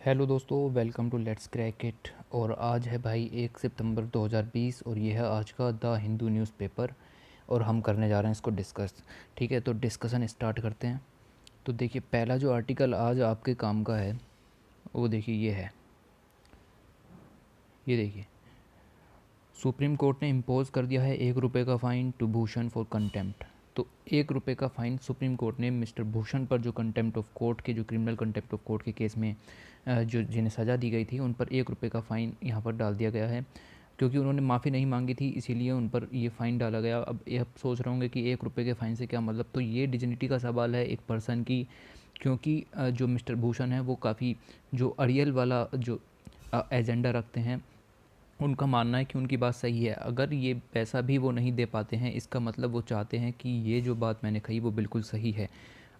Hello दोस्तों, welcome to let's crack it. और आज है भाई 1 सितंबर 2020 और ये है आज का द हिंदू न्यूज़पेपर। और हम करने जा रहे हैं इसको डिस्कस। ठीक है, तो डिस्कशन स्टार्ट करते हैं। तो देखिए, पहला जो आर्टिकल आज आपके काम का है वो देखिए ये है। ये देखिए, सुप्रीम कोर्ट ने इम्पोज कर दिया है ₹1 का fine to Bhushan for contempt. तो ₹1 का फ़ाइन सुप्रीम कोर्ट ने मिस्टर भूषण पर, जो कंटेम्प्ट ऑफ कोर्ट के, जो क्रिमिनल कंटेम्प्ट ऑफ कोर्ट के केस में जो जिन्हें सज़ा दी गई थी, उन पर ₹1 का फ़ाइन यहाँ पर डाल दिया गया है। क्योंकि उन्होंने माफ़ी नहीं मांगी थी, इसीलिए उन पर ये फ़ाइन डाला गया। अब ये आप सोच रहे होंगे कि ₹1 के फ़ाइन से क्या मतलब। तो ये डिग्निटी का सवाल है एक पर्सन की। क्योंकि जो मिस्टर भूषण है वो काफ़ी जो अड़ियल वाला जो एजेंडा रखते हैं, उनका मानना है कि उनकी बात सही है। अगर ये पैसा भी वो नहीं दे पाते हैं, इसका मतलब वो चाहते हैं कि ये जो बात मैंने कही वो बिल्कुल सही है।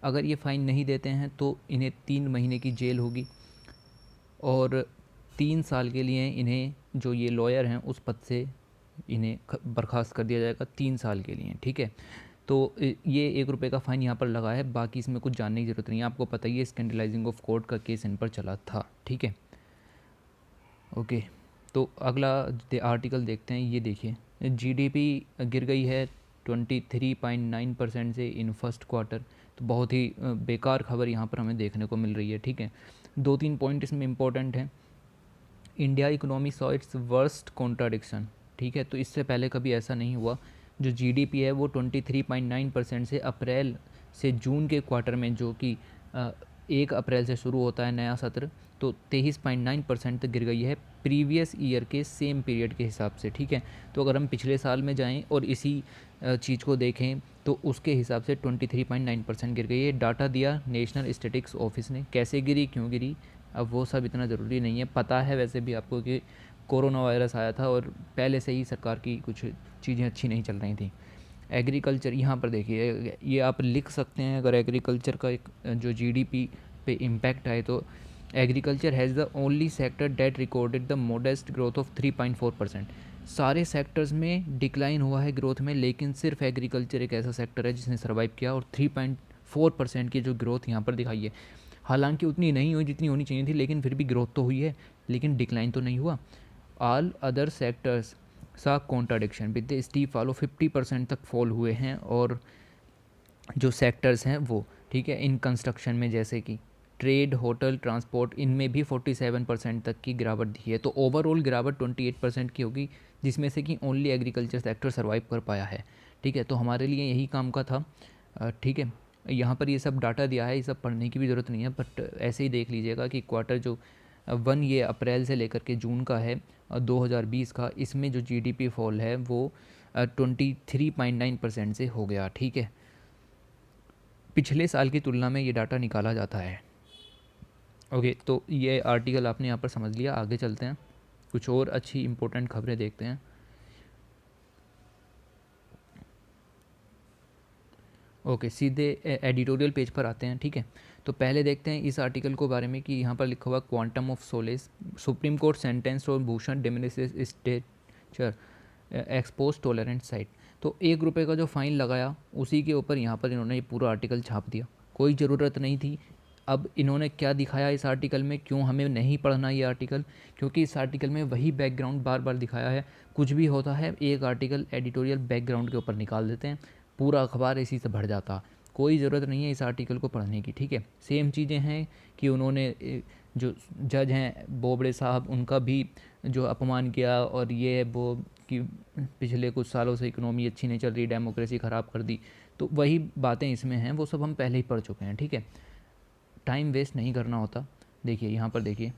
अगर ये फ़ाइन नहीं देते हैं तो इन्हें 3 महीने की जेल होगी और 3 साल के लिए इन्हें, जो ये लॉयर हैं, उस पद से इन्हें बर्खास्त कर दिया जाएगा 3 साल के लिए। ठीक है, तो ये ₹1 का फ़ाइन यहाँ पर लगा है। बाकी इसमें कुछ जानने की ज़रूरत नहीं है, आपको पता ही है स्कैंडलाइजिंग ऑफ कोर्ट का केस इन पर चला था। ठीक है, ओके। तो अगला आर्टिकल देखते हैं। ये देखिए, जीडीपी गिर गई है 23.9% से इन फर्स्ट क्वार्टर। तो बहुत ही बेकार खबर यहाँ पर हमें देखने को मिल रही है। ठीक है, 2-3 पॉइंट इसमें इंपॉर्टेंट हैं। India economy saw its worst contradiction. ठीक है, तो इससे पहले कभी ऐसा नहीं हुआ। जो जीडीपी है वो 23.9% से अप्रैल से जून के क्वार्टर में, जो कि 1 अप्रैल से शुरू होता है नया सत्र, तो 23.9% तक गिर गई है प्रीवियस ईयर के सेम पीरियड के हिसाब से। ठीक है, तो अगर हम पिछले साल में जाएं और इसी चीज़ को देखें तो उसके हिसाब से 23.9% गिर गई है। डाटा दिया नेशनल स्टैटिस्टिक्स ऑफिस ने। कैसे गिरी, क्यों गिरी, अब वो सब इतना ज़रूरी नहीं है। पता है वैसे भी आपको कि कोरोना वायरस आया था और पहले से ही सरकार की कुछ चीज़ें अच्छी नहीं चल रही थी। एग्रीकल्चर, यहाँ पर देखिए, ये आप लिख सकते हैं अगर एग्रीकल्चर का एक जो जीडीपी पे इम्पैक्ट आए तो agriculture has the only sector that recorded the modest growth of 3.4%। सारे सेक्टर्स में डिक्लाइन हुआ है ग्रोथ में, लेकिन सिर्फ एग्रीकल्चर एक ऐसा सेक्टर है जिसने सर्वाइव किया और 3.4% की जो ग्रोथ यहाँ पर दिखाई है। हालांकि उतनी नहीं हुई जितनी होनी चाहिए थी, लेकिन फिर भी ग्रोथ तो हुई है, लेकिन डिक्लाइन तो नहीं हुआ। ऑल अदर सेक्टर्स सा contradiction with the steep follow, 50% तक फॉल हुए हैं। और जो सेक्टर्स हैं वो, ठीक है, इन कंस्ट्रक्शन में जैसे कि ट्रेड, होटल, ट्रांसपोर्ट, इनमें भी 47% तक की गिरावट दी है। तो ओवरऑल गिरावट 28% की होगी, जिसमें से कि ओनली एग्रीकल्चर सेक्टर सर्वाइव कर पाया है। ठीक है, तो हमारे लिए यही काम का था। ठीक है, यहाँ पर ये सब डाटा दिया है, ये सब पढ़ने की भी ज़रूरत नहीं है, बट ऐसे ही देख लीजिएगा कि क्वार्टर जो 1 ये अप्रैल से लेकर के जून का है 2020 का, इसमें जो जीडीपी फॉल है वो 23.9% से हो गया। ठीक है, पिछले साल की तुलना में ये डाटा निकाला जाता है। ओके, तो ये आर्टिकल आपने यहाँ पर समझ लिया। आगे चलते हैं, कुछ और अच्छी इंपॉर्टेंट खबरें देखते हैं। ओके, सीधे एडिटोरियल पेज पर आते हैं। ठीक है, तो पहले देखते हैं इस आर्टिकल को बारे में कि यहाँ पर लिखा हुआ quantum of solace, supreme court sentence और Bhushan diminishes stature expose tolerant side. तो ₹1 का जो फ़ाइन लगाया उसी के ऊपर यहाँ पर इन्होंने ये पूरा आर्टिकल छाप दिया। कोई ज़रूरत नहीं थी। अब इन्होंने क्या दिखाया इस आर्टिकल में, क्यों हमें नहीं पढ़ना ये आर्टिकल, क्योंकि इस आर्टिकल में वही बैकग्राउंड बार बार दिखाया है। कुछ भी होता है एक आर्टिकल एडिटोरियल बैकग्राउंड के ऊपर निकाल देते हैं, पूरा अखबार इसी से भर जाता। कोई ज़रूरत नहीं है इस आर्टिकल को पढ़ने की। ठीक है, सेम चीज़ें हैं कि उन्होंने जो जज हैं बोबड़े साहब, उनका भी जो अपमान किया, और ये है वो कि पिछले कुछ सालों से इकोनॉमी अच्छी नहीं चल रही, डेमोक्रेसी ख़राब कर दी। तो वही बातें इसमें हैं, वो सब हम पहले ही पढ़ चुके हैं। ठीक है, टाइम वेस्ट नहीं करना होता। देखिए यहाँ पर देखिए,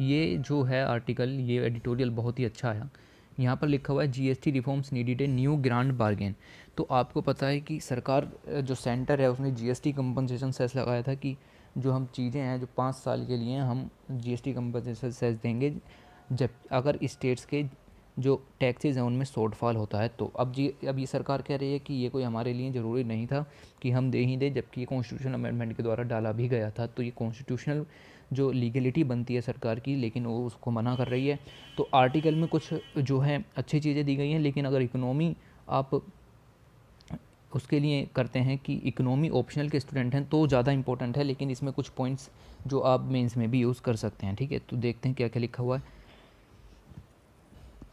ये जो है आर्टिकल, ये एडिटोरियल बहुत ही अच्छा है। यहाँ पर लिखा हुआ है GST reforms needed a new grand bargain. तो आपको पता है कि सरकार, जो सेंटर है, उसने जीएसटी कंपनसेशन सेस लगाया था कि जो हम चीज़ें हैं जो 5 साल के लिए हम जीएसटी कंपनसेशन सेस देंगे जब अगर स्टेट्स के जो टैक्सेस हैं उनमें शॉर्टफॉल होता है। तो अब ये सरकार कह रही है कि ये कोई हमारे लिए ज़रूरी नहीं था कि हम दे ही दें, जबकि ये कॉन्स्टिट्यूशनल अमेंडमेंट के द्वारा डाला भी गया था। तो ये कॉन्स्टिट्यूशनल जो लीगलिटी बनती है सरकार की, लेकिन वो उसको मना कर रही है। तो आर्टिकल में कुछ जो है अच्छी चीज़ें दी गई हैं, लेकिन अगर इकोनॉमी आप उसके लिए करते हैं कि इकोनॉमी ऑप्शनल के स्टूडेंट हैं तो ज़्यादा इंपॉर्टेंट है, लेकिन इसमें कुछ पॉइंट्स जो आप मेंस में भी यूज़ कर सकते हैं। ठीक है, तो देखते हैं क्या क्या लिखा हुआ है।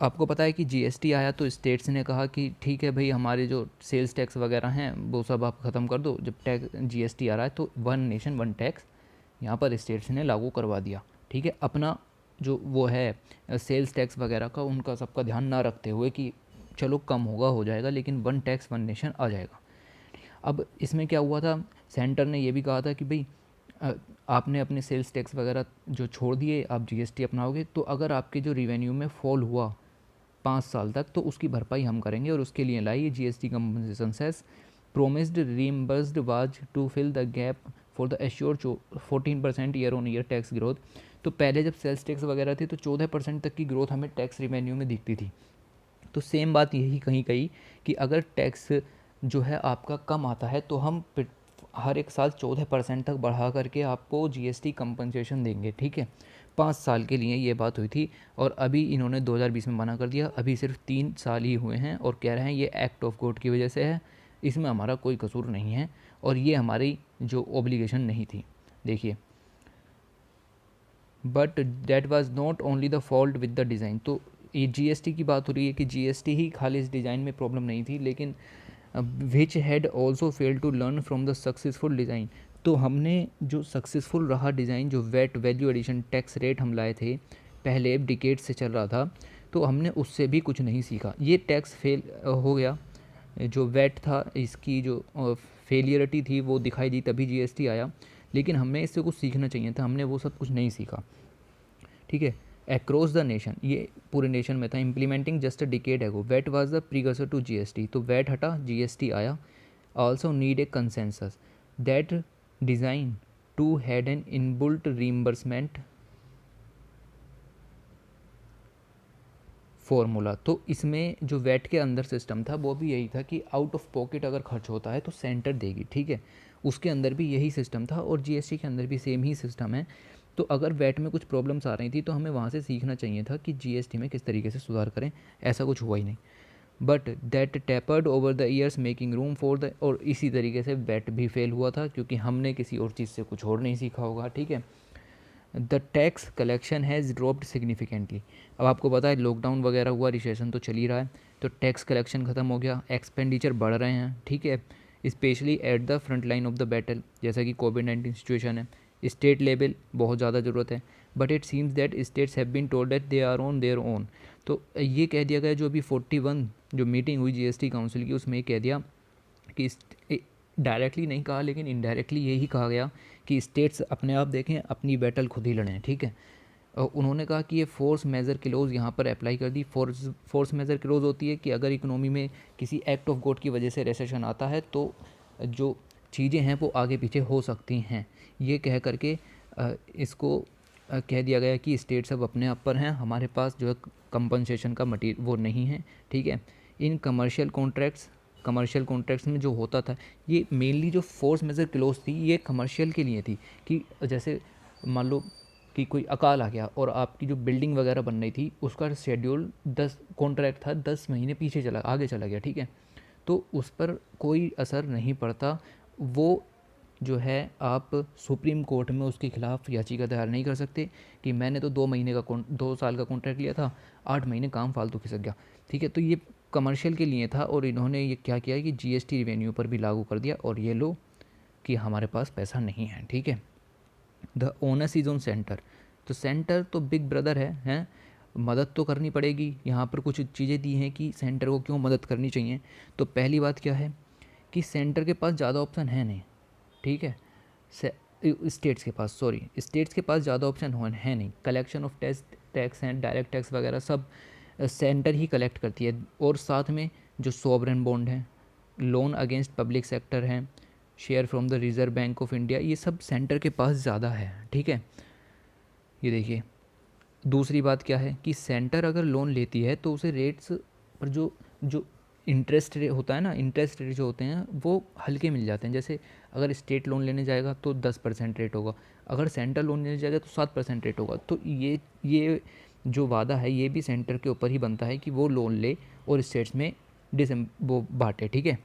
आपको पता है कि जीएसटी आया तो स्टेट्स ने कहा कि ठीक है भाई, हमारे जो सेल्स टैक्स वगैरह हैं वो सब आप ख़त्म कर दो। जब टैक्स जीएसटी आ रहा है तो वन नेशन वन टैक्स यहाँ पर स्टेट्स ने लागू करवा दिया। ठीक है, अपना जो वो है सेल्स टैक्स वगैरह का उनका सबका ध्यान ना रखते हुए कि चलो कम होगा हो जाएगा, लेकिन वन टैक्स वन नेशन आ जाएगा। अब इसमें क्या हुआ था, सेंटर ने ये भी कहा था कि भाई आपने अपने सेल्स टैक्स वगैरह जो छोड़ दिए, आप जीएसटी अपनाओगे तो अगर आपके जो रिवेन्यू में फॉल हुआ 5 साल तक तो उसकी भरपाई हम करेंगे, और उसके लिए लाइए GST compensation cess promised reimbursed was to fill the gap for the assure 14% year on year tax growth. तो पहले जब सेल्स टैक्स वगैरह थी तो 14% तक की ग्रोथ हमें टैक्स रिवेन्यू में दिखती थी। तो सेम बात यही कहीं कही कि अगर टैक्स जो है आपका कम आता है तो हम हर एक साल 14% तक बढ़ा करके आपको जीएसटी कंपनसेशन देंगे। ठीक है, 5 साल के लिए ये बात हुई थी, और अभी इन्होंने 2020 में मना कर दिया। अभी सिर्फ 3 साल ही हुए हैं और कह रहे हैं ये एक्ट ऑफ कोर्ट की वजह से है, इसमें हमारा कोई कसूर नहीं है और ये हमारी जो ओब्लिगेशन नहीं थी। देखिए, but that was not only the fault with the design. तो ये जीएसटी की बात हो रही है कि जीएसटी ही खाली इस डिज़ाइन में प्रॉब्लम नहीं थी, लेकिन which had also fail to learn from the successful design. तो हमने जो सक्सेसफुल रहा डिज़ाइन, जो VAT value addition tax rate हम लाए थे पहले डिकेट से चल रहा था, तो हमने उससे भी कुछ नहीं सीखा। ये टैक्स फेल हो गया, जो वेट था इसकी जो फेलियरिटी थी वो दिखाई दी, तभी जीएसटी आया, लेकिन हमें इससे कुछ सीखना चाहिए था, हमने वो सब कुछ नहीं सीखा। ठीक है, अक्रॉस द नेशन, ये पूरे नेशन में था। Implementing just a decade ago VAT was the precursor to GST. तो वैट हटा, जीएसटी आया। Also need a consensus that design to had an inbuilt reimbursement formula. तो इसमें जो वैट के अंदर सिस्टम था वो भी यही था कि आउट ऑफ पॉकेट अगर खर्च होता है तो सेंटर देगी। ठीक है, उसके अंदर भी यही सिस्टम था और जीएसटी के अंदर भी सेम ही सिस्टम है। तो अगर वैट में कुछ प्रॉब्लम्स आ रही थी तो हमें वहाँ से सीखना चाहिए था कि जीएसटी में किस तरीके से सुधार करें। ऐसा कुछ हुआ ही नहीं, but that tapered over the years making room for the, और इसी तरीके से वैट भी फेल हुआ था क्योंकि हमने किसी और चीज़ से कुछ और नहीं सीखा होगा। ठीक है, the tax collection has dropped significantly. अब आपको पता है लॉकडाउन वगैरह हुआ, रिसेशन तो चल ही रहा है, तो टैक्स कलेक्शन ख़त्म हो गया, एक्सपेंडिचर बढ़ रहे हैं। ठीक है, specially at the front line of the battle, जैसा कि कोविड-19 सिचुएशन है। स्टेट लेवल बहुत ज़्यादा ज़रूरत है, but it seems that states have been told that they are on their own. तो ये कह दिया गया, जो अभी 41 जो मीटिंग हुई जीएसटी काउंसिल की, उसमें ये कह दिया कि डायरेक्टली नहीं कहा लेकिन इनडायरेक्टली यही कहा गया कि स्टेट्स अपने आप देखें, अपनी बैटल खुद ही लड़ें। ठीक है, उन्होंने कहा कि ये फोर्स मेजर क्लोज यहाँ पर अप्लाई कर दी। फोर्स मेजर क्लोज होती है कि अगर इकोनॉमी में किसी एक्ट ऑफ गॉड की वजह से रिसेशन आता है तो जो चीज़ें हैं वो आगे पीछे हो सकती हैं। ये कह करके इसको कह दिया गया कि स्टेट्स अब अपने आप पर हैं, हमारे पास जो है कंपनसेशन का मटीरियल वो नहीं है। ठीक है, इन कमर्शियल कॉन्ट्रैक्ट्स में जो होता था, ये मेनली जो फोर्स मेजर क्लोज थी ये कमर्शियल के लिए थी कि जैसे मान लो कि कोई अकाल आ गया और आपकी जो बिल्डिंग वगैरह बन रही थी उसका शेड्यूल 10 कॉन्ट्रैक्ट था, 10 महीने पीछे आगे चला गया। ठीक है, तो उस पर कोई असर नहीं पड़ता। वो जो है आप सुप्रीम कोर्ट में उसके खिलाफ याचिका दायर नहीं कर सकते कि मैंने तो 2 साल का कॉन्ट्रैक्ट लिया था, 8 महीने काम फालतू खिसक गया। ठीक है, तो ये कमर्शियल के लिए था और इन्होंने ये क्या किया कि जीएसटी रिवेन्यू पर भी लागू कर दिया, और ये लो कि हमारे पास पैसा नहीं है। ठीक है, the onus is on centre. तो सेंटर तो बिग ब्रदर है, मदद तो करनी पड़ेगी। यहाँ पर कुछ चीज़ें दी हैं कि सेंटर को क्यों मदद करनी चाहिए। तो पहली बात क्या है कि सेंटर के पास ज़्यादा ऑप्शन है नहीं। ठीक है, स्टेट्स के पास ज़्यादा ऑप्शन है नहीं। कलेक्शन ऑफ टैक्स हैं, डायरेक्ट टैक्स वगैरह सब सेंटर ही कलेक्ट करती है, और साथ में जो सॉवरेन बॉन्ड हैं, लोन अगेंस्ट पब्लिक सेक्टर हैं, share from the reserve bank of India, ये सब सेंटर के पास ज़्यादा है। ठीक है, ये देखिए, दूसरी बात क्या है कि सेंटर अगर लोन लेती है तो उसे रेट्स पर जो जो इंटरेस्ट रेट होता है ना, इंटरेस्ट रेट जो होते हैं वो हल्के मिल जाते हैं। जैसे अगर स्टेट लोन लेने जाएगा तो 10% रेट होगा, अगर सेंटर लोन लेने जाएगा तो 7% रेट होगा। तो ये जो वादा है ये भी सेंटर के ऊपर ही बनता है कि वो लोन ले और स्टेट्स में वो बांटे। ठीक है,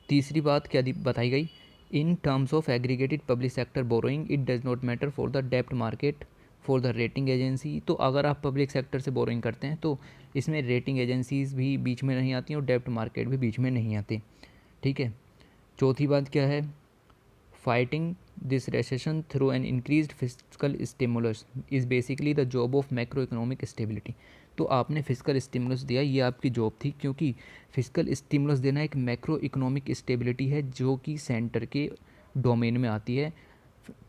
तीसरी बात क्या बताई गई, in terms of aggregated public sector borrowing it does not matter for the डेप्ट market for the rating agency. तो अगर आप पब्लिक सेक्टर से बोरोइंग करते हैं तो इसमें रेटिंग एजेंसीज भी बीच में नहीं आती और डेप्ट मार्केट भी बीच में नहीं आती, ठीक है। चौथी बात क्या है, fighting this recession through an increased physical stimulus is basically the job of macro economic stability. तो आपने फिजिकल स्टिमुलस दिया, ये आपकी जॉब थी, क्योंकि फिजिकल स्टिमुलस देना एक मैक्रो इकोनॉमिक स्टेबिलिटी है जो कि सेंटर के डोमेन में आती है,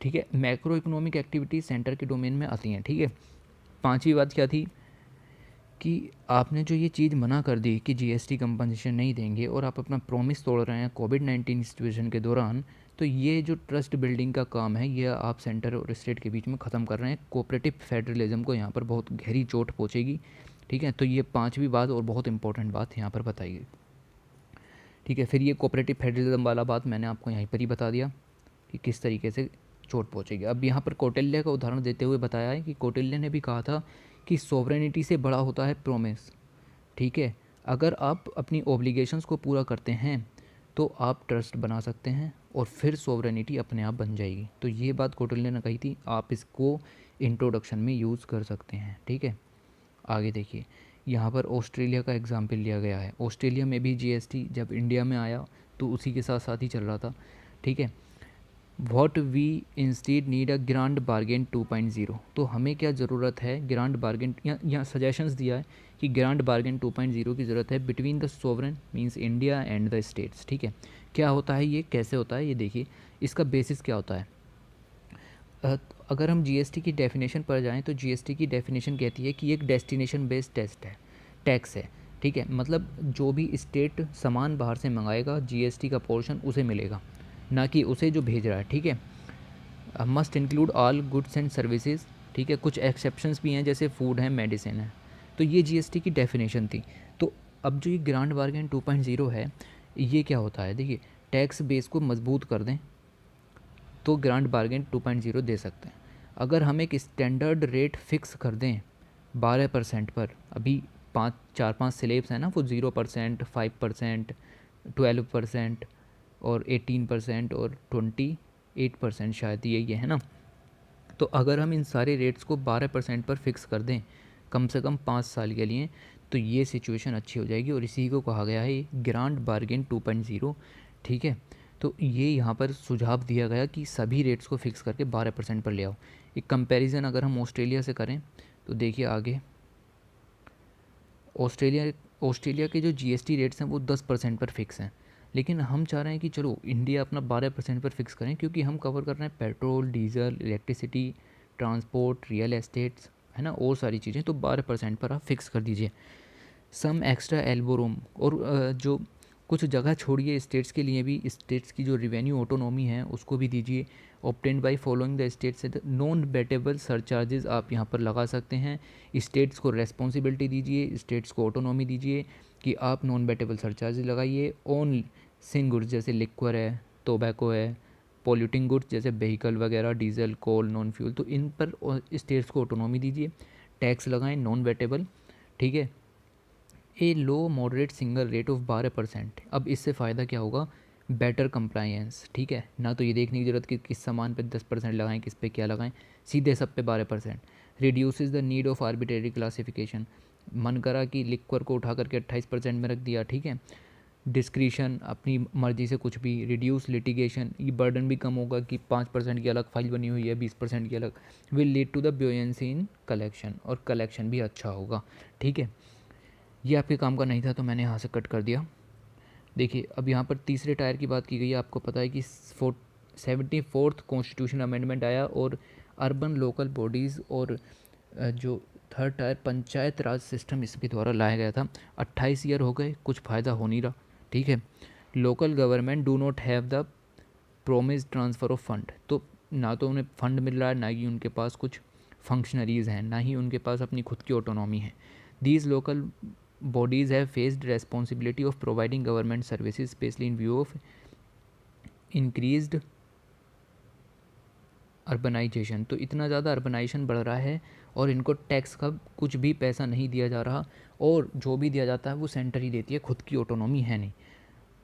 ठीक है। मैक्रो इकोनॉमिक एक्टिविटी सेंटर के डोमेन में आती हैं, ठीक है। पांचवी बात क्या थी कि आपने जो ये चीज़ मना कर दी कि जीएसटी कंपनसेशन नहीं देंगे और आप अपना प्रॉमिस तोड़ रहे हैं कोविड-19 सिचुएशन के दौरान, तो ये जो ट्रस्ट बिल्डिंग का काम है ये आप सेंटर और स्टेट के बीच में ख़त्म कर रहे हैं। कोऑपरेटिव फेडरलिज्म को यहाँ पर बहुत गहरी चोट पहुँचेगी, ठीक है। तो ये पांचवी बात और बहुत इंपॉर्टेंट बात यहाँ पर बताई गई, ठीक है। फिर ये कोऑपरेटिव फेडरलिज्म वाला बात मैंने आपको यहीं पर ही बता दिया कि किस तरीके से चोट पहुँचेगी। अब यहाँ पर कौटिल्य का उदाहरण देते हुए बताया है कि कौटिल्य ने भी कहा था कि सॉवरेनिटी से बड़ा होता है प्रोमिस, ठीक है। अगर आप अपनी ओब्लिगेशंस को पूरा करते हैं तो आप ट्रस्ट बना सकते हैं और फिर सॉवरेनिटी अपने आप बन जाएगी। तो ये बात कौटिल्य ने कही थी, आप इसको इंट्रोडक्शन में यूज़ कर सकते हैं, ठीक है। आगे देखिए, यहाँ पर ऑस्ट्रेलिया का एग्जाम्पल लिया गया है। ऑस्ट्रेलिया में भी जीएसटी जब इंडिया में आया तो उसी के साथ साथ ही चल रहा था, ठीक है। What we instead need a grand bargain 2.0। तो हमें क्या ज़रूरत है, ग्रांड बार्गेन, यहाँ सजेशंस दिया है कि ग्रांड बार्गेन 2.0 की ज़रूरत है between the sovereign means India and the states, ठीक है। क्या होता है ये, कैसे होता है ये देखिए, इसका बेसिस क्या होता है। अगर हम जीएसटी की डेफिनेशन पर जाएं तो जीएसटी की डेफिनेशन कहती है कि एक डेस्टिनेशन बेस्ड टैक्स है, ठीक है। मतलब जो भी स्टेट सामान बाहर से मंगाएगा जीएसटी का पोर्शन उसे मिलेगा, ना कि उसे जो भेज रहा है, ठीक है। Must include all goods and services, ठीक है। कुछ एक्सेप्शंस भी हैं जैसे फूड है, मेडिसिन है। तो ये जीएसटी की डेफिनेशन थी। तो अब जो ये ग्रांड बार्गेन 2.0 है, ये क्या होता है, देखिए, टैक्स बेस को मजबूत कर दें तो ग्रांड बार्गेन 2.0 दे सकते हैं। अगर हम एक स्टैंडर्ड रेट फिक्स कर दें 12% पर, अभी 4-5 स्लेब्स हैं ना, वो 0%, 5%, 12% और 18% और 28% शायद ये है ना। तो अगर हम इन सारे रेट्स को 12% पर फिक्स कर दें कम से कम 5 साल के लिए, तो ये सिचुएशन अच्छी हो जाएगी और इसी को कहा गया है ग्रांड बार्गेन 2.0, ठीक है। तो ये यहाँ पर सुझाव दिया गया कि सभी रेट्स को फिक्स करके 12% पर ले आओ। एक कंपैरिजन अगर हम ऑस्ट्रेलिया से करें तो देखिए आगे, ऑस्ट्रेलिया के जो जीएसटी रेट्स हैं वो 10% पर फिक्स हैं, लेकिन हम चाह रहे हैं कि चलो इंडिया अपना 12% पर फिक्स करें, क्योंकि हम कवर कर रहे हैं petrol, diesel, electricity, transport, real estates, है ना, और सारी चीज़ें। तो 12% पर आप फिक्स कर दीजिए। सम एक्स्ट्रा एल्बो रूम, और जो कुछ जगह छोड़िए स्टेट्स के लिए भी, स्टेट्स की जो रिवेन्यू ऑटोनॉमी है उसको भी दीजिए। Obtained by following the states से नॉन बेटेबल सरचार्जेस आप यहाँ पर लगा सकते हैं। स्टेट्स को रेस्पॉन्सिबिलिटी दीजिए, स्टेट्स को ऑटोनॉमी दीजिए कि आप नॉन बेटेबल सरचार्जेस लगाइए ऑन सिन गुड्स जैसे लिक्वर है, टोबैको है, पॉल्यूटिंग गुड्स जैसे व्हीकल वगैरह, डीजल, कोल, नॉन फ्यूल, तो इन पर स्टेट्स को ऑटोनॉमी दीजिए। टैक्स लगाएं नॉन वेटेबल, ठीक है। ए लो मॉडरेट सिंगल रेट ऑफ 12%। अब इससे फ़ायदा क्या होगा, बेटर कंप्लायंस, ठीक है ना। तो ये देखने की ज़रूरत कि किस सामान पे 10% लगाएं, किस पे क्या लगाएं, सीधे सब पे 12%। Reduces the need of arbitrary classification, मन करा कि लिक्वर को उठा करके 28% में रख दिया, ठीक है। डिस्क्रिशन, अपनी मर्ज़ी से कुछ भी। रिड्यूस लिटिगेशन, ये बर्डन भी कम होगा कि 5% की अलग फाइल बनी हुई है, 20% की अलग। Will lead to the buoyancy in collection, और कलेक्शन भी अच्छा होगा, ठीक है। ये आपके काम का नहीं था तो मैंने यहाँ से कट कर दिया। देखिए अब यहाँ पर तीसरे टायर की बात की गई है। आपको पता है कि 74th कॉन्स्टिट्यूशन अमेंडमेंट आया और अर्बन लोकल बॉडीज़ और जो थर्ड टायर पंचायत राज सिस्टम इसके द्वारा लाया गया था। 28 ईयर हो गए, कुछ फ़ायदा हो नहीं रहा, ठीक है। Local government do not have the promise transfer of fund, तो ना तो उन्हें फ़ंड मिल रहा है, ना ही उनके पास कुछ फंक्शनरीज़ हैं, ना ही उनके पास अपनी खुद की ऑटोनॉमी है। These local bodies have faced responsibility of providing government services especially in view of increased urbanization. तो इतना ज़्यादा अर्बनाइजेशन बढ़ रहा है और इनको टैक्स का कुछ भी पैसा नहीं दिया जा रहा, और जो भी दिया जाता है वो सेंटर ही देती है, खुद की ऑटोनॉमी है नहीं।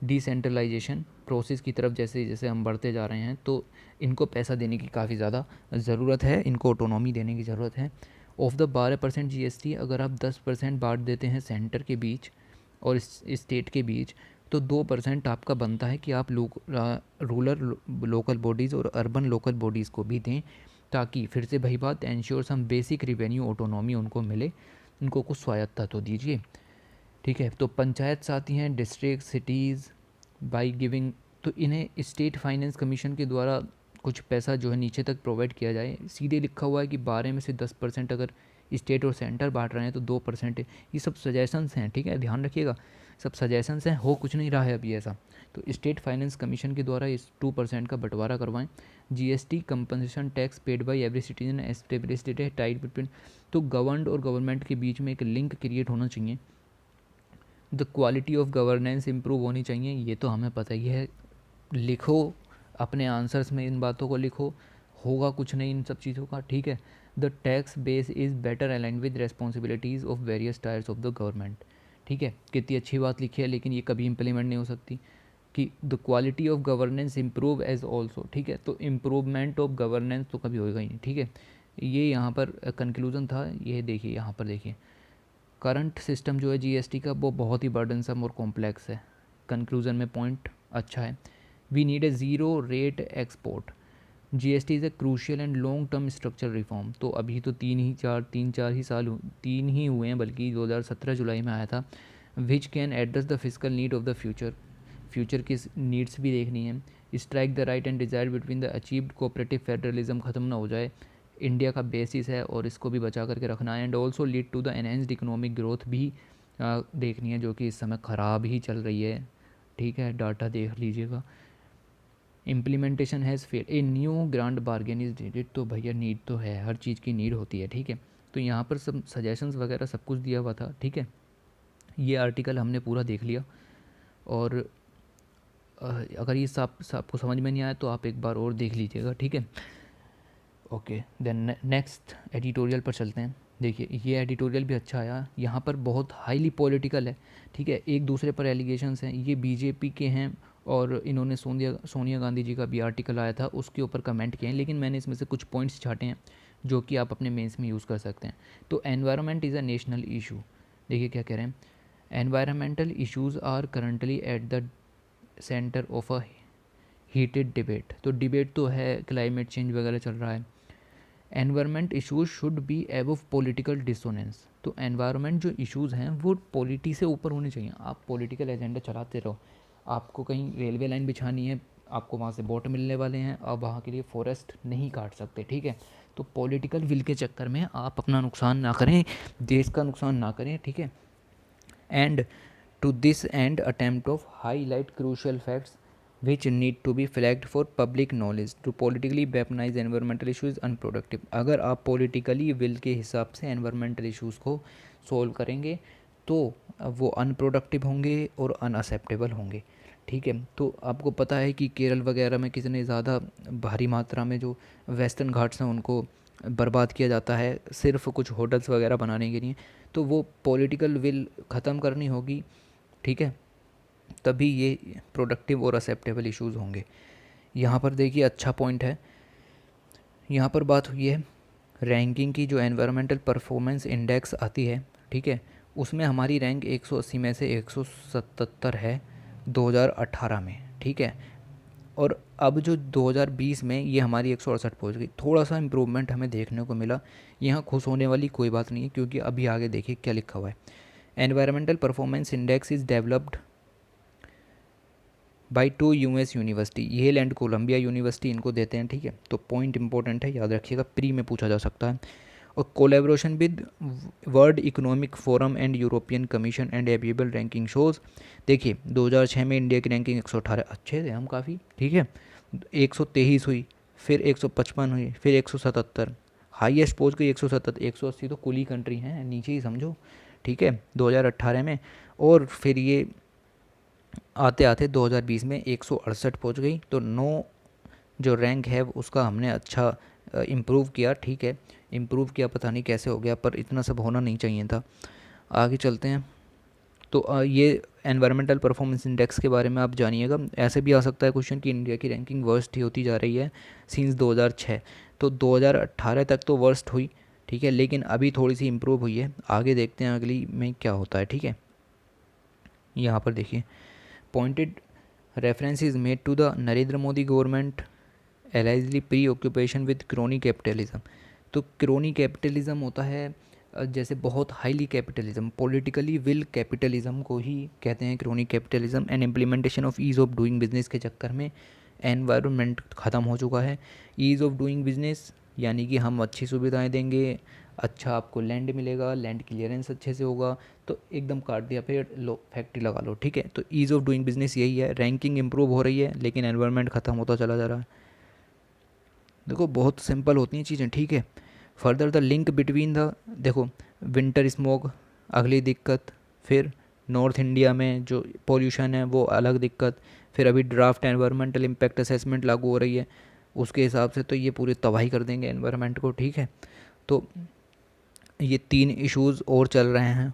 डिसेंट्रलाइजेशन प्रोसेस की तरफ जैसे जैसे हम बढ़ते जा रहे हैं तो इनको पैसा देने की काफ़ी ज़्यादा ज़रूरत है, इनको ऑटोनॉमी देने की ज़रूरत है। ऑफ द 12% जीएसटी अगर आप 10% बांट देते हैं सेंटर के बीच और स्टेट के बीच, तो 2% आपका बनता है कि आप रूरल लोकल बॉडीज़ और अर्बन लोकल बॉडीज़ को भी दें, ताकि फिर से वही बात, ensure some basic revenue autonomy उनको मिले, उनको कुछ स्वायत्ता तो दीजिए। ठीक है, तो पंचायत आती हैं, डिस्ट्रिक्ट, सिटीज़, बाई गिविंग, तो इन्हें स्टेट फाइनेंस कमीशन के द्वारा कुछ पैसा जो है नीचे तक प्रोवाइड किया जाए। सीधे लिखा हुआ है कि 12 में से 10% अगर स्टेट और सेंटर बांट रहे हैं तो 2%। ये सब सजेशंस हैं, ठीक है, ध्यान रखिएगा, सब सजेशंस हैं, हो कुछ नहीं रहा है अभी ऐसा। तो स्टेट फाइनेंस कमीशन के द्वारा इस 2% का बंटवारा करवाएं। GST compensation tax paid by every citizen established है टाइड बिटवीन, तो गवर्नड और गवर्नमेंट के बीच में एक लिंक क्रिएट होना चाहिए। The quality of governance improve होनी चाहिए, ये तो हमें पता ही है, लिखो अपने आंसर्स में, इन बातों को लिखो, होगा कुछ नहीं इन सब चीज़ों का, ठीक है। The tax base is better aligned with responsibilities of various tyres of the government, ठीक है, कितनी अच्छी बात लिखी है, लेकिन ये कभी इम्प्लीमेंट नहीं हो सकती। कि the quality of governance improve as also, ठीक है, तो इम्प्रूवमेंट ऑफ गवर्नेंस तो कभी होएगा ही नहीं, ठीक है। ये यहाँ पर कंक्लूज़न था, ये देखिए यहाँ पर देखिए, करंट सिस्टम जो है जीएसटी का वो बहुत ही बर्डनसम और कॉम्प्लेक्स है। कंक्लूज़न में पॉइंट अच्छा है, we need a zero rate export, GST is a crucial and long term structure reform. तो अभी तो तीन चार ही साल तीन ही हुए हैं, बल्कि 2017 जुलाई में आया था। Which can address the physical need of the future, future की नीड्स भी देखनी है। Strike the right and desire between the achieved cooperative federalism ख़त्म ना हो जाए, इंडिया का बेसिस है और इसको भी बचा करके रखना है। And also lead to the enhanced economic growth भी देखनी है, जो कि इस समय ख़राब ही चल रही है, ठीक है, डाटा देख लीजिएगा। Implementation has fail, a new grand bargain is needed, तो भैया नीड तो है, हर चीज़ की नीड होती है, ठीक है। तो यहाँ पर सब सजेशंस वगैरह सब कुछ दिया हुआ था, ठीक है। ये आर्टिकल हमने पूरा देख लिया, और अगर ये आपको समझ में नहीं आया तो आप एक बार और देख लीजिएगा, ठीक है। ओके, देन नेक्स्ट एडिटोरियल पर चलते हैं। देखिए ये एडिटोरियल भी अच्छा आया, यहाँ पर बहुत हाईली पॉलिटिकल है, ठीक है, एक दूसरे पर एलिगेशंस हैं, ये बीजेपी के हैं और इन्होंने सोनिया गांधी जी का भी आर्टिकल आया था, उसके ऊपर कमेंट किए हैं, लेकिन मैंने इसमें से कुछ पॉइंट्स छाटे हैं जो कि आप अपने मेंस में यूज़ कर सकते हैं। तो environment is a national issue, देखिए क्या कह रहे हैं, environmental issues are currently at the centre of a heated debate, तो डिबेट तो है, क्लाइमेट चेंज वगैरह चल रहा है। Environment issues should be above political dissonance, तो एनवायरमेंट जो इश्यूज़ हैं वो पॉलिटी से ऊपर होने चाहिए। आप पॉलिटिकल एजेंडा चलाते रहो, आपको कहीं रेलवे लाइन बिछानी है, आपको वहाँ से बोट मिलने वाले हैं, आप वहाँ के लिए फॉरेस्ट नहीं काट सकते, ठीक है। तो पॉलिटिकल विल के चक्कर में आप अपना नुकसान ना करें, देश का नुकसान ना करें, ठीक है। And to this end attempt of highlight crucial facts which need to be flagged for public knowledge to politically weaponize environmental issues unproductive। अगर आप पॉलिटिकली विल के हिसाब से एनवायरमेंटल इश्यूज़ को सोल्व करेंगे तो वो अनप्रोडक्टिव होंगे और अनअसेप्टेबल होंगे, ठीक है। तो आपको पता है कि केरल वगैरह में कितने ज़्यादा भारी मात्रा में जो वेस्टर्न घाट्स हैं उनको बर्बाद किया जाता है सिर्फ कुछ होटल्स वगैरह बनाने के लिए, तो वो पॉलिटिकल विल ख़त्म करनी होगी, ठीक है, तभी ये प्रोडक्टिव और एक्सेप्टेबल इश्यूज़ होंगे। यहाँ पर देखिए अच्छा पॉइंट है, यहाँ पर बात हुई है रैंकिंग की, जो एनवायरमेंटल परफॉर्मेंस इंडेक्स आती है, ठीक है, उसमें हमारी रैंक 180 में से 177 है 2018 में, ठीक है, और अब जो 2020 में ये हमारी 168 पहुँच गई, थोड़ा सा इम्प्रूवमेंट हमें देखने को मिला। यहाँ खुश होने वाली कोई बात नहीं है, क्योंकि अभी आगे देखिए क्या लिखा हुआ है, environmental performance index is developed by 2 US university, Yale and Columbia university इनको देते हैं, ठीक है। तो पॉइंट इंपॉर्टेंट है, याद रखिएगा, प्री में पूछा जा सकता है। और collaboration with World Economic Forum and European Commission and available ranking shows, देखिए 2006 में इंडिया की रैंकिंग 118, अच्छे थे हम काफ़ी, ठीक है, 123 हुई, फिर 155 हुई, फिर 177, हाईएस्ट पहुंच गई 177, 180 तो कुल ही कंट्री हैं, नीचे ही समझो, ठीक है, 2018 में। और फिर ये आते आते 2020 में 168 पहुंच गई, तो 9 जो रैंक है उसका हमने अच्छा इम्प्रूव किया, ठीक है, इम्प्रूव किया, पता नहीं कैसे हो गया, पर इतना सब होना नहीं चाहिए था। आगे चलते हैं, तो ये एनवायरमेंटल परफॉर्मेंस इंडेक्स के बारे में आप जानिएगा। ऐसे भी आ सकता है क्वेश्चन कि इंडिया की रैंकिंग वर्स्ट ही होती जा रही है सिंस 2006। तो 2018 तक तो वर्स्ट हुई, ठीक है, लेकिन अभी थोड़ी सी इम्प्रूव हुई है। आगे देखते हैं अगली में क्या होता है, ठीक है। यहाँ पर देखिए, pointed reference is made to the Narendra Modi government allegedly preoccupation with crony capitalism. तो क्रोनी कैपिटलिज्म होता है जैसे बहुत highly capitalism, politically will capitalism को ही कहते हैं crony capitalism. And implementation of ease of doing business के चक्कर में एनवायरनमेंट ख़त्म हो चुका है। ईज़ ऑफ डूइंग बिजनेस यानी कि हम अच्छी सुविधाएं देंगे, अच्छा आपको लैंड मिलेगा, लैंड क्लियरेंस अच्छे से होगा, तो एकदम काट दिया पेड़, लो फैक्ट्री लगा लो, ठीक है। तो ईज़ ऑफ डूइंग बिजनेस यही है। रैंकिंग इंप्रूव हो रही है लेकिन एनवायरनमेंट ख़त्म होता चला जा रहा है। देखो बहुत सिंपल होती हैं चीज़ें, ठीक है। Further the link between the, देखो विंटर स्मोक अगली दिक्कत, फिर नॉर्थ इंडिया में जो पोल्यूशन है वो अलग दिक्कत, फिर अभी ड्राफ्ट एनवायरमेंटल इम्पैक्ट असेसमेंट लागू हो रही है, उसके हिसाब से तो ये पूरी तबाही कर देंगे एनवायरनमेंट को, ठीक है। तो ये 3 इश्यूज़ और चल रहे हैं।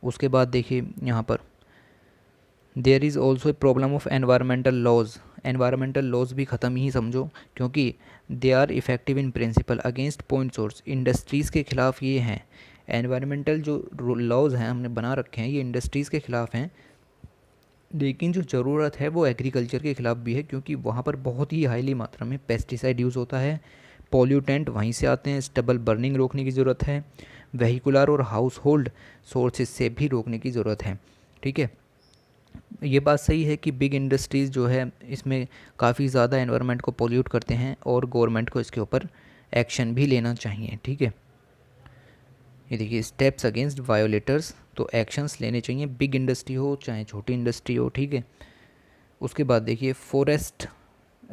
उसके बाद देखिए यहाँ पर there is also a problem of environmental laws. Environmental laws भी ख़त्म ही समझो, क्योंकि they are effective in principle against point source. Industries के ख़िलाफ़ ये हैं, एनवायरमेंटल जो लॉज हैं हमने बना रखे हैं ये इंडस्ट्रीज़ के ख़िलाफ़ हैं, लेकिन जो ज़रूरत है वो एग्रीकल्चर के ख़िलाफ़ भी है, क्योंकि वहाँ पर बहुत ही हाईली मात्रा में पेस्टिसाइड यूज़ होता है, पॉल्यूटेंट वहीं से आते हैं, स्टबल बर्निंग रोकने की ज़रूरत है, वेहिकुलर और हाउस होल्ड सोर्सेज से भी रोकने की ज़रूरत है, ठीक है। ये बात सही है कि बिग इंडस्ट्रीज़ जो है इसमें काफ़ी ज़्यादा एनवायरनमेंट को पोल्यूट करते हैं और गवर्नमेंट को इसके ऊपर एक्शन भी लेना चाहिए, ठीक है। ये देखिए स्टेप्स अगेंस्ट वायोलेटर्स, तो एक्शंस लेने चाहिए, बिग इंडस्ट्री हो चाहे छोटी इंडस्ट्री हो, ठीक है। उसके बाद देखिए फॉरेस्ट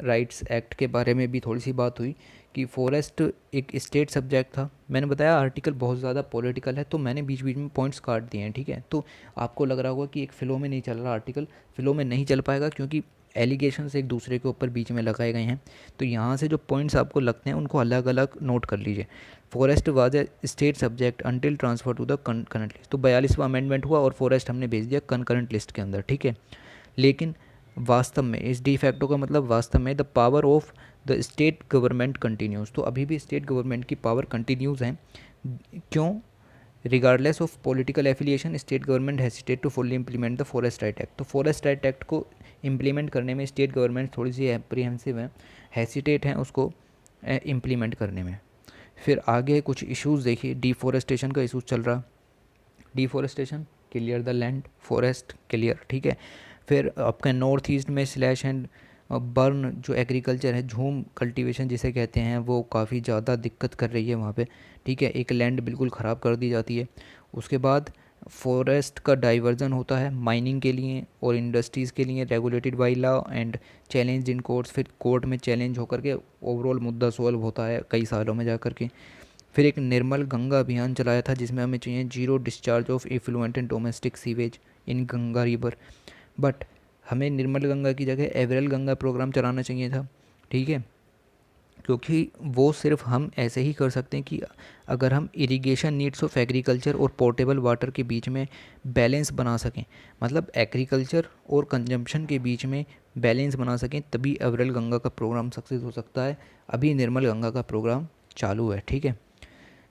राइट्स एक्ट के बारे में भी थोड़ी सी बात हुई कि फॉरेस्ट एक स्टेट सब्जेक्ट था। मैंने बताया आर्टिकल बहुत ज़्यादा पॉलिटिकल है, तो मैंने बीच बीच में पॉइंट्स काट दिए हैं, ठीक है। तो आपको लग रहा होगा कि एक फ़्लो में नहीं चल रहा आर्टिकल, फ़्लो में नहीं चल पाएगा क्योंकि एलिगेशंस एक दूसरे के ऊपर बीच में लगाए गए हैं। तो यहाँ से जो पॉइंट्स आपको लगते हैं उनको अलग अलग नोट कर लीजिए। Forest was a state subject until transfer to the concurrent list. तो 42वां अमेंडमेंट हुआ और फॉरेस्ट हमने भेज दिया कंकरेंट लिस्ट के अंदर, ठीक है। लेकिन वास्तव में इस डी फैक्टो का मतलब वास्तव में the power of the state government continues. तो अभी भी स्टेट गवर्नमेंट की पावर कंटिन्यूज़ हैं। क्यों? Regardless of political affiliation state government hesitate to fully implement the forest right act. तो फॉरेस्ट राइट एक्ट को इम्प्लीमेंट करने में स्टेट गवर्नमेंट थोड़ी सी एप्रीहेंसिव है, हेसिटेट हैं उसको इम्प्लीमेंट करने में। फिर आगे कुछ इश्यूज़ देखिए, डिफॉरेस्टेशन का इशूज़ चल रहा। Deforestation clear the land, forest clear, ठीक है। फिर आपका नॉर्थ ईस्ट में स्लैश एंड बर्न जो एग्रीकल्चर है, झूम कल्टीवेशन जिसे कहते हैं, वो काफ़ी ज़्यादा दिक्कत कर रही है वहाँ पे, ठीक है। एक लैंड बिल्कुल ख़राब कर दी जाती है। उसके बाद फॉरेस्ट का डाइवर्जन होता है माइनिंग के लिए और इंडस्ट्रीज़ के लिए, regulated by law and challenge in courts. फिर कोर्ट में चैलेंज होकर के ओवरऑल मुद्दा सॉल्व होता है कई सालों में जा कर के। फिर एक निर्मल गंगा अभियान चलाया था जिसमें हमें चाहिए zero discharge of effluent and domestic sewage in Ganga river, but हमें निर्मल गंगा की जगह एवरेल गंगा प्रोग्राम चलाना चाहिए था, ठीक है। क्योंकि वो सिर्फ हम ऐसे ही कर सकते हैं कि अगर हम इरिगेशन नीड्स ऑफ एग्रीकल्चर और पोर्टेबल वाटर के बीच में बैलेंस बना सकें, मतलब एग्रीकल्चर और कंजम्पशन के बीच में बैलेंस बना सकें, तभी एवरेल गंगा का प्रोग्राम सक्सेस हो सकता है। अभी निर्मल गंगा का प्रोग्राम चालू है, ठीक है।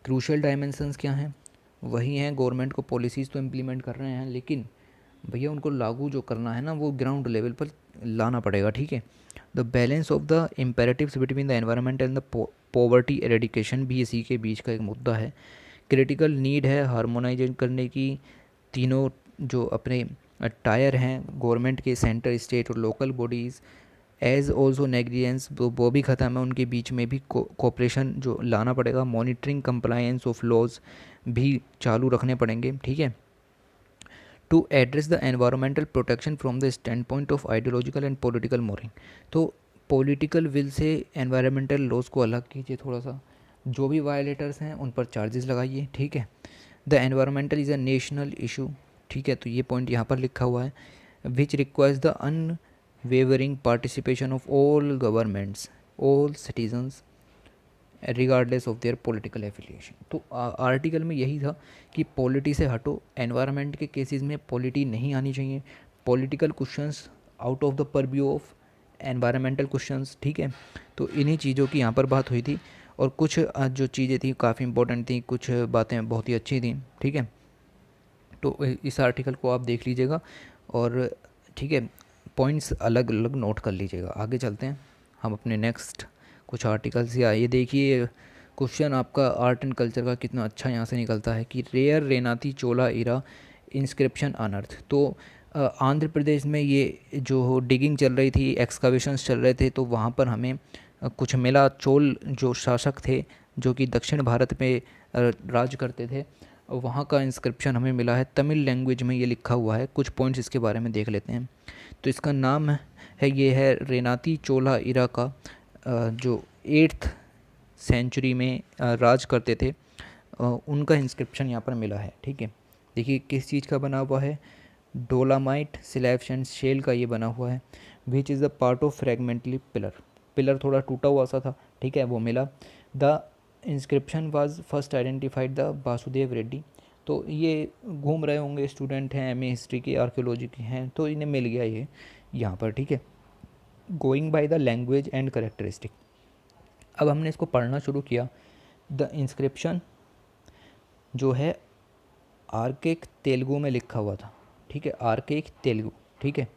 क्रूशियल डायमेंशंस क्या हैं? वही हैं, गवर्नमेंट को पॉलिसीज़ तो इम्प्लीमेंट कर रहे हैं लेकिन भैया उनको लागू जो करना है ना वो ग्राउंड लेवल पर लाना पड़ेगा, ठीक है। The balance of the imperatives between the environment and the poverty eradication भी इसी के बीच का एक मुद्दा है। क्रिटिकल नीड है हार्मोनाइज करने की तीनों जो अपने टायर हैं गवर्नमेंट के, सेंटर स्टेट और local bodies, as also negligence वो भी ख़त्म है, उनके बीच में भी कोऑपरेशन जो लाना पड़ेगा। मॉनिटरिंग कंप्लायंस ऑफ लॉज भी चालू रखने पड़ेंगे, ठीक है। To address the environmental protection from the stand point of ideological and political mooring. तो पॉलिटिकल विल से एनवायरमेंटल लॉज को अलग कीजिए थोड़ा सा, जो भी वायलेटर्स हैं उन पर चार्जेस लगाइए, ठीक है। The environmental is a national issue, ठीक है, तो ये पॉइंट यहाँ पर लिखा हुआ है। Which requires the unwavering participation of all governments, all citizens regardless of their political affiliation. तो आर्टिकल में यही था कि पॉलिटी से हटो, एनवायरनमेंट के केसेस में पॉलिटी नहीं आनी चाहिए, political questions out of the purview of environmental questions, ठीक है। तो इन्हीं चीज़ों की यहाँ पर बात हुई थी, और कुछ जो चीज़ें थी काफ़ी इंपॉर्टेंट थी, कुछ बातें बहुत ही अच्छी थी, ठीक है। तो इस आर्टिकल को आप देख लीजिएगा और ठीक है, पॉइंट्स अलग अलग नोट कर लीजिएगा। आगे चलते हैं हम अपने नेक्स्ट कुछ आर्टिकल्स। या ये देखिए क्वेश्चन आपका आर्ट एंड कल्चर का कितना अच्छा यहाँ से निकलता है कि रेयर रेनाती चोला इरा इंस्क्रिप्शन अनर्थ। तो आंध्र प्रदेश में ये जो डिगिंग चल रही थी, एक्सकावेशंस चल रहे थे, तो वहाँ पर हमें कुछ मिला। चोल जो शासक थे जो कि दक्षिण भारत में राज करते थे, वहाँ का इंस्क्रिप्शन हमें मिला है। तमिल लैंग्वेज में ये लिखा हुआ है। कुछ पॉइंट्स इसके बारे में देख लेते हैं। तो इसका नाम है, ये है रेनाती चोला इरा का, जो 8th सेंचुरी में राज करते थे, उनका इंस्क्रिप्शन यहाँ पर मिला है, ठीक है। देखिए किस चीज़ का बना हुआ है, डोलामाइट स्लैब्स एंड शेल का ये बना हुआ है। Which is the part of fragmentary pillar, pillar थोड़ा टूटा हुआ सा था, ठीक है, वो मिला। The inscription was first identified the Vasudev Reddy. तो ये घूम रहे होंगे, स्टूडेंट हैं, एमए हिस्ट्री के, आर्कियोलॉजी के हैं, तो इन्हें मिल गया ये यहाँ पर, ठीक है। Going by the language and characteristic, अब हमने इसको पढ़ना शुरू किया। द इंस्क्रिप्शन जो है आर्केक तेलुगु में लिखा हुआ था, ठीक है, आर्केक तेलुगु, ठीक है।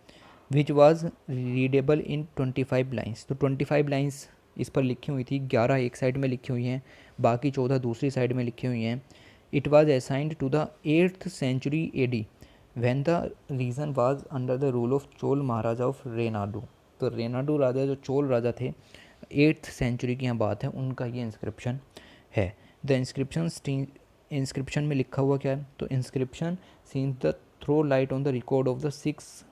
Which was readable in 25 lines. तो 25 लाइन्स इस पर लिखी हुई थी, 11 एक साइड में लिखी हुई हैं, बाकी 14 दूसरी साइड में लिखी हुई हैं। It was assigned to the 8th century AD when the region was under the rule of Chola Maharaja of Renadu. तो रेनाडू राजा जो चोल राजा थे, 8th सेंचुरी की यहाँ बात है, उनका ये इंस्क्रिप्शन है। द इंस्क्रिप्शन में लिखा हुआ क्या है, तो inscription scenes the throw light on the record of the 6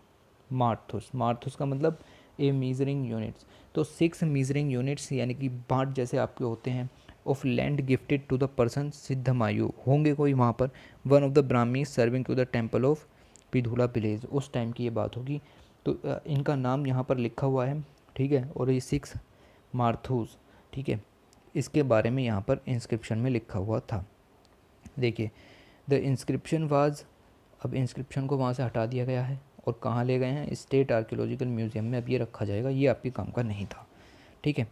मार्थुस। मार्थुस का मतलब ए मीजरिंग यूनिट्स। तो 6 मीजरिंग यूनिट्स यानी कि बाट जैसे आपके होते हैं, of land gifted to the person Siddhamayu, होंगे कोई वहाँ पर, one of the Brahmi serving to the temple of Pidhula village, उस टाइम की ये बात होगी। तो इनका नाम यहाँ पर लिखा हुआ है, ठीक है, और ये 6 मार्थुस, ठीक है, इसके बारे में यहाँ पर इंस्क्रिप्शन में लिखा हुआ था। देखिए द इंस्क्रिप्शन वाज, अब इंस्क्रिप्शन को वहाँ से हटा दिया गया है और कहाँ ले गए हैं, स्टेट आर्कियोलॉजिकल म्यूज़ियम में अब ये रखा जाएगा। ये आपके काम का नहीं था, ठीक है।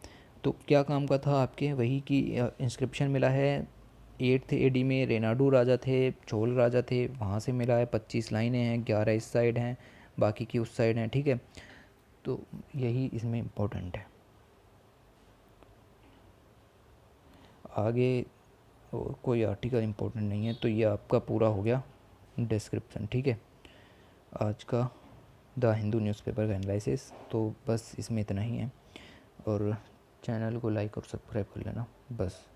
तो क्या काम का था आपके, वही कि इंस्क्रिप्शन मिला है 8th AD में, रेनाडू राजा थे, चोल राजा थे, वहाँ से मिला है। 25 लाइनें हैं, 11 इस साइड हैं, बाकी की उस साइड हैं, ठीक है। तो यही इसमें इम्पोर्टेंट है। आगे और कोई आर्टिकल इम्पोर्टेंट नहीं है। तो ये आपका पूरा हो गया डिस्क्रिप्शन, ठीक है, आज का द हिंदू न्यूज़पेपर का एनालिसिस। तो बस इसमें इतना ही है, और चैनल को लाइक और सब्सक्राइब कर लेना बस।